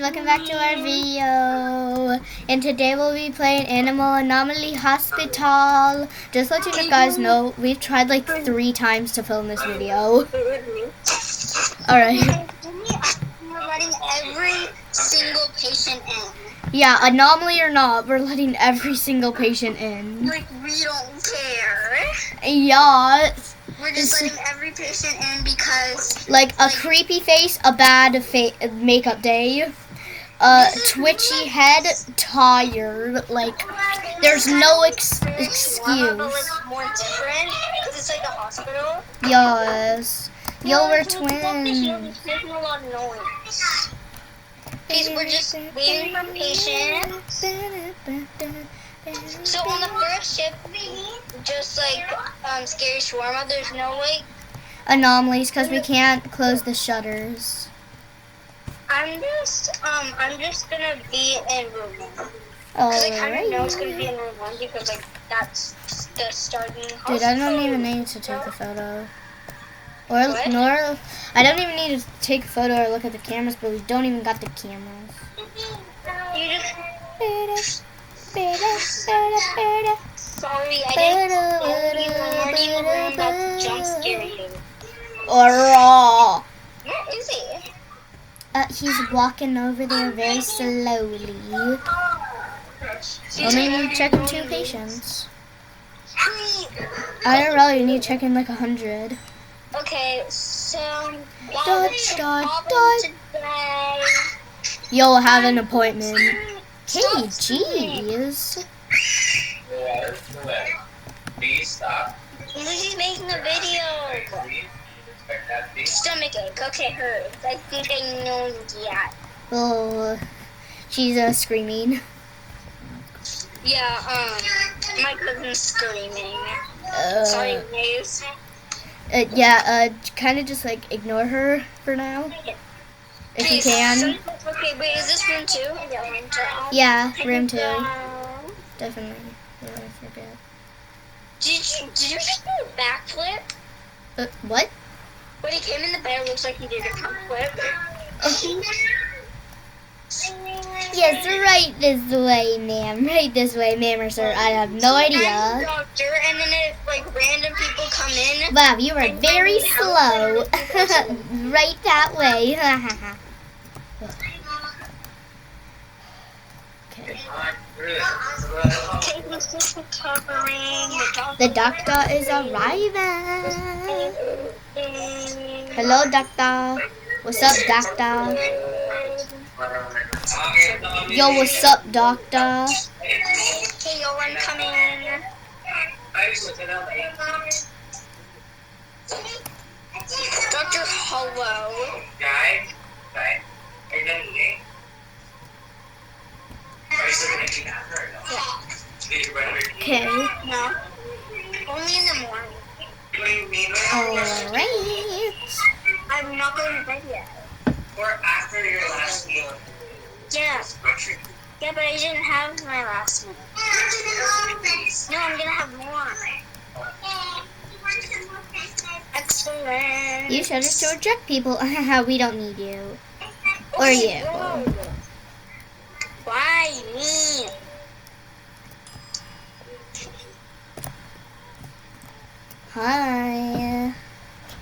welcome back to our video. And today we'll be playing Animal Anomaly Hospital. Just let you guys know, we've tried like 3 times to film this video. Alright. We're letting every single patient in. Yeah, anomaly or not, we're letting every single patient in. Like, we don't care. Yeah. We're just letting every patient in because... Like a creepy face, a bad makeup day, twitchy head, tired. Like, there's no excuse. But, like, more different because it's like a hospital. Yes. Yo, we're twins. He's making a lot of noise. We're just waiting for patients. So on the first shift, just like scary shawarma, there's no like anomalies because we can't close the shutters. I'm just gonna be in room 1. Because I kind of know it's gonna be in room 1 because like that's the starting. Dude, I don't even need to take a photo. I don't even need to take a photo or look at the cameras, but we don't even got the cameras. You just. Sorry, I didn't see you wearing that jump scare you. Where is he? He's walking over there very slowly. Only need to check in 2 patients. I don't really need to check in like 100. Okay, so you'll have an appointment. Hey, jeez. He's making a video. Stomachache. Okay, hers. I think I know that. Oh, she's screaming. Yeah, my cousin's screaming. Sorry, Maze. Kind of just like ignore her for now. If you can. Okay, wait, is this room 2? Yeah, room 2. Yeah, room 2. Definitely. Yeah, I forget. Did you just do a backflip? What? When he came in the bed, it looks like he did a backflip. Yes, right this way, ma'am. Right this way, ma'am or sir. I have no idea. Doctor, and then like random people come in. Wow, you are very slow. Right that way. Okay, this is recovering. The doctor is arriving. Hello, doctor. What's up, doctor? Yo, what's up, doctor? Hey, yo, I'm coming. Doctor, hello. Okay. No. Only in the morning. Alright. I'm not going to bed yet. Or after your last meal. Yeah. Yeah, but I didn't have my last meal. No, I'm gonna have more. Excellent. You showed us to reject people. We don't need you. Or you. Why me? Hi.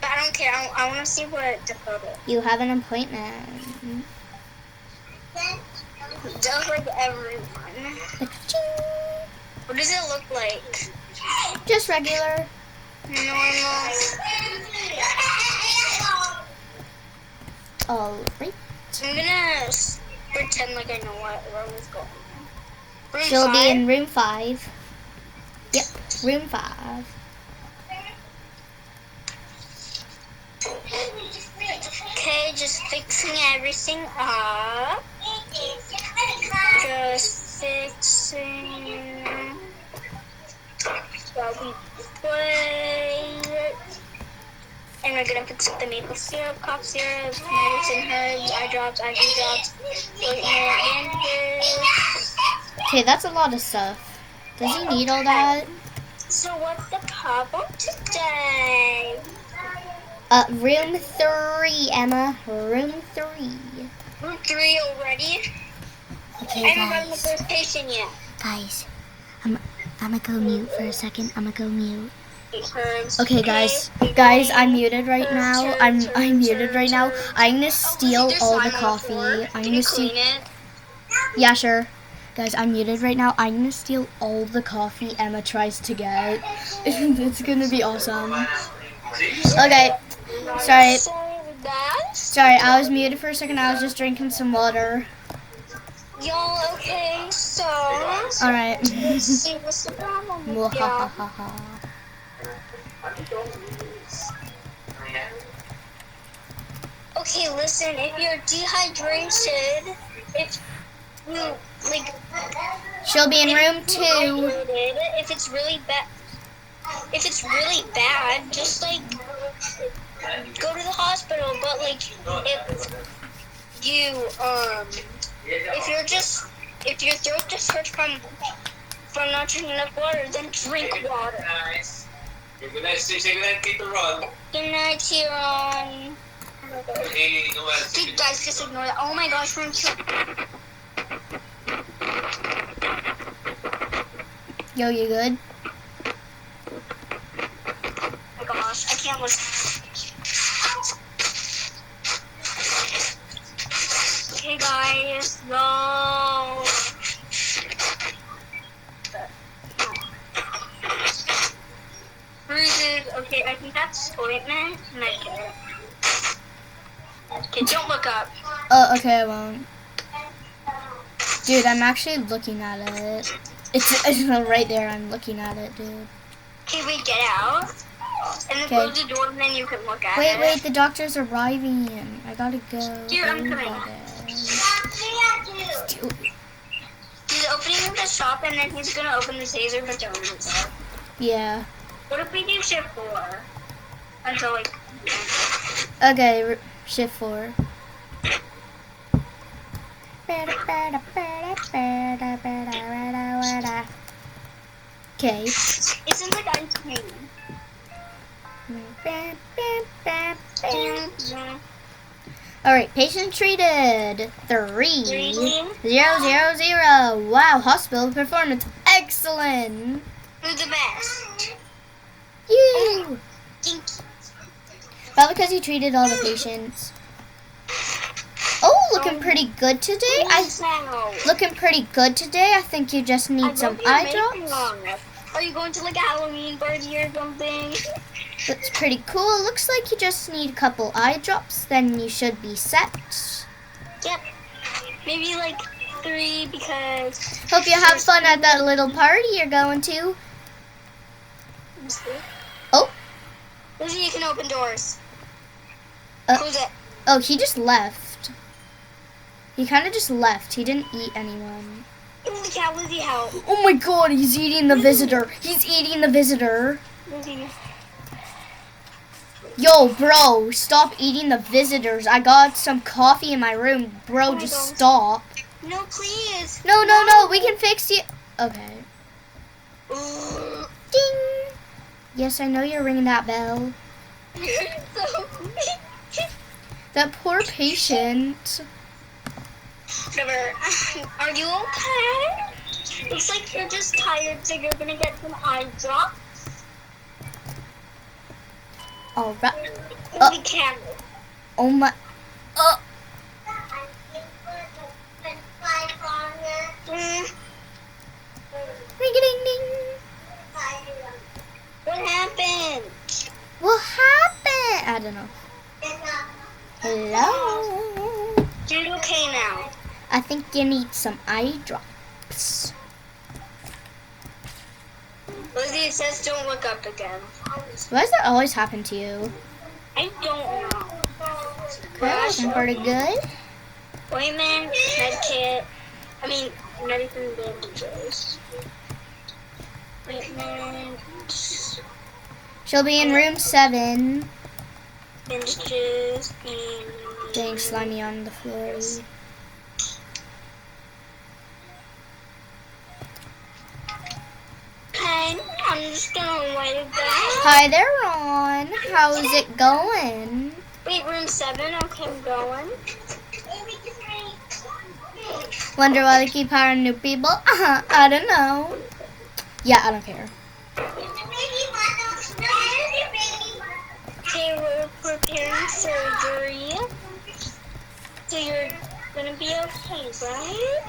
But I don't care. I want to see what the photo. You have an appointment. Just like everyone. What does it look like? Just regular. Normal. Alright. I'm gonna pretend like I know what room is going. Room She'll 5? be in room 5. Yep, room 5. Okay, just fixing everything up. Just fixing. While we wait. And we're gonna fix up the maple syrup, cough syrup, medicine herbs, eye drops, IV drops, bandages. Okay, that's a lot of stuff. Does he need all that? So what's the problem today? Room 3, Emma. Room 3. Room 3 already? Okay, I haven't gotten the guys. first patient yet. Guys, I'm gonna go mute for a second. I'm gonna go mute. Turns. Okay, guys. Guys, I'm muted right now. I'm muted right now. I'm gonna steal all the coffee. I'm gonna steal. Yeah, sure. Guys, I'm muted right now. I'm gonna steal all the coffee Emma tries to get. It's gonna be awesome. Okay. Sorry. Sorry, I was muted for a second. I was just drinking some water. Y'all, okay, so. Alright. Let's see what's the problem with y'all. Okay, listen, if you're dehydrated, if you, like. She'll be in room 2. If it's really bad. If it's really bad, just like go to the hospital. But like if your throat just hurts from not drinking enough water, then drink water. Good night, say good night, Tito Ron. Good night, Tyrone. Dude, guys, just ignore that. Oh my gosh, room 2. Yo, you good? Oh my gosh, I can't listen. Okay, guys, go. Bruises. Okay, I think that's ointment. Medicare. Okay, don't look up. Oh, okay, I won't. Dude, I'm actually looking at it. It's right there. I'm looking at it, dude. Okay, wait, get out. And then close the door, and then you can look at it. Wait, the doctor's arriving. I gotta go. Dude, I'm coming. He's opening the shop, and then he's gonna open the Caesar for donuts. Yeah. What if we do shift 4? Until, like... Okay, shift 4. Okay. It seems like ice cream. Alright, patient treated. 3-0-0-0. Wow, hospital performance excellent. Who's the best? You. Probably because you treated all the patients. Oh, looking pretty good today. Looking pretty good today. I think you just need some eye drops. Are you going to like a Halloween party or something? That's pretty cool. Looks like you just need a couple eye drops. Then you should be set. Yep. Maybe like 3 because... Hope you have fun at that little party you're going to. Oh. Listen, you can open doors. Close it. Oh, he just left. He kind of just left. He didn't eat anyone. Holy cow, Lizzie, how? Oh my god, he's eating the visitor. He's eating the visitor. Lizzie. Yo, bro, stop eating the visitors. I got some coffee in my room. Bro, just stop. No, please. No, we can fix you. Okay. Ding. Yes, I know you're ringing that bell. That poor patient. Whatever. Are you okay? Looks like you're just tired, so you're gonna get some eye drops. All right. Oh my. Ring-a-ding-ding. What happened? What happened? I don't know. Hello. You're okay now. I think you need some eye drops. Lizzie, it says don't look up again. Why does that always happen to you? I don't know. Okay, looking pretty good. Ointment, med kit. I mean, medicine bandages. Ointment. She'll be in room 7. Bandages. Getting slimy on the floor. Okay, I'm just gonna write it down. Hi there, Ron. How's it going? Wait, room 7. Okay, I'm going. Wonder why they keep hiring new people? I don't know. Yeah, I don't care. Okay, we're preparing surgery. So you're gonna be okay, right?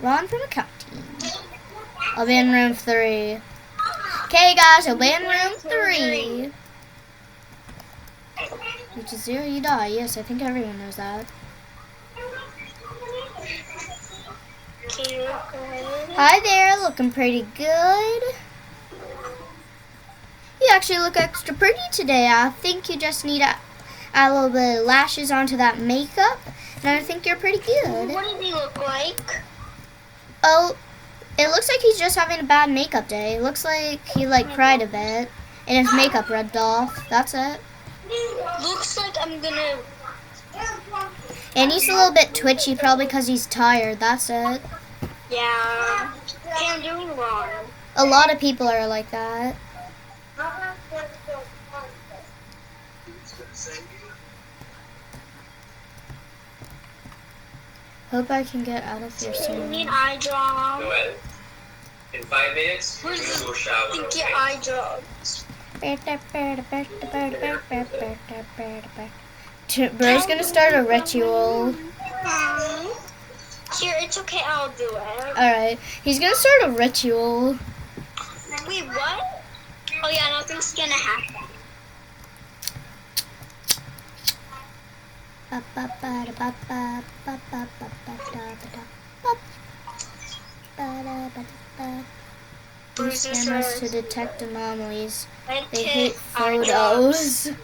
Ron from accounting. I'll be in room 3. Okay, guys, I'll be in room 3. Which is 0, you die. Yes, I think everyone knows that. Okay, Hi there, looking pretty good. You actually look extra pretty today. I think you just need to add a little bit of lashes onto that makeup, and I think you're pretty good. What does he look like? Oh, it looks like he's just having a bad makeup day. It looks like he cried a bit, and his makeup rubbed off. That's it. Looks like I'm gonna... And he's a little bit twitchy, probably because he's tired. That's it. Yeah. Okay, I'm doing wrong. A lot of people are like that. Hope I can get out of here I soon. need eye drop. Noel, in 5 minutes, we're Where's gonna go shower. Think your Okay? eye drop. Bro's gonna start a ritual. Here, it's okay, I'll do it. Alright, he's gonna start a ritual. Wait, what? Oh yeah, nothing's gonna happen. Use cameras to detect anomalies. And They take hate eye drops. photos.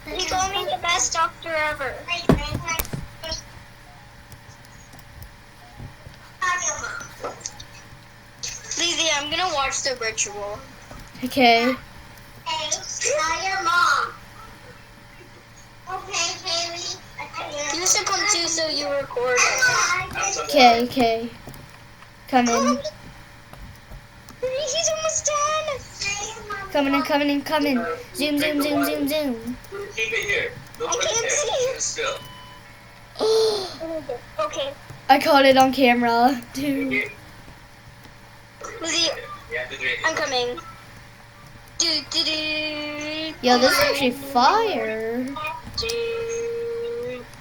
You told me the best doctor ever. Lizzie, I'm gonna watch the ritual. Okay. Hey, tell your mom. Okay, Haley. You should come too so you record it. Okay, okay. Come in. He's almost done. Coming in, coming in, coming. Zoom, zoom, zoom, zoom, zoom. Keep it here. Don't I put can't it see. there. It's still. Okay. I caught it on camera, dude. Here. Lizzie, You have to drink I'm it. coming. Do, do, do. Yo, this is actually fire. Do,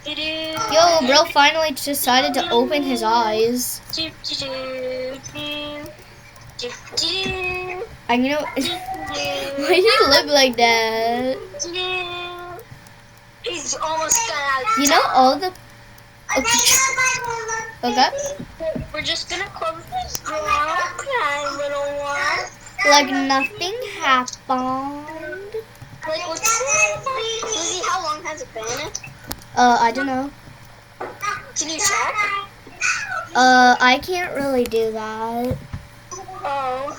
do, do. Yo, bro finally decided to open his eyes. Do, do, do, do. Do, do, And you know, do. why did he look like that? He's almost gonna. You know all the. Okay. We're just gonna close this door. Okay, little one. Like nothing happened. Like what's Lizzie, how long has it been? I don't know. Can you check? I can't really do that. Oh.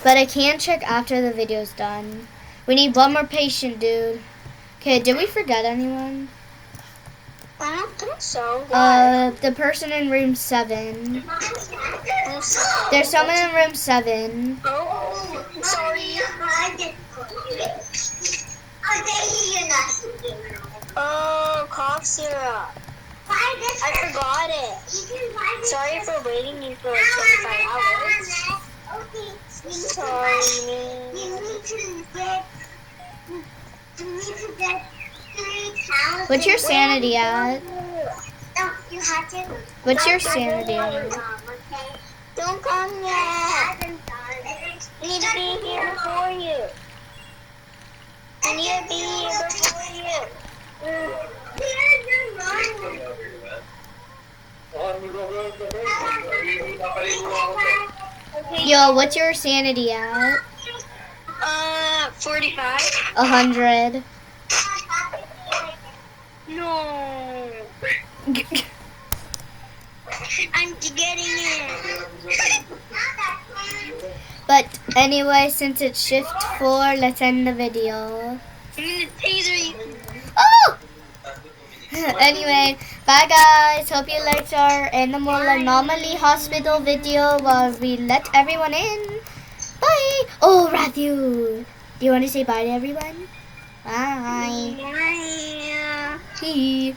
But I can check after the video's done. We need one more patient, dude. Okay, did we forget anyone? I don't think so. Why? The person in room 7. There's someone in room 7. Oh, I'm sorry. Oh, cough syrup. I forgot it. Sorry for waiting you for like 25 hours. Sorry. What's your sanity at? What's your sanity at? Don't come yet. I need to be here before you. I need to be here before you. Yo, what's your sanity at? 45. 100. No. I'm getting it. But anyway, since it's shift 4, let's end the video. I'm gonna taser you. Oh! Anyway, bye guys. Hope you liked our animal anomaly hospital video while we let everyone in. Bye. Oh, Rathu. Do you want to say bye to everyone? Bye. Bye. Hee.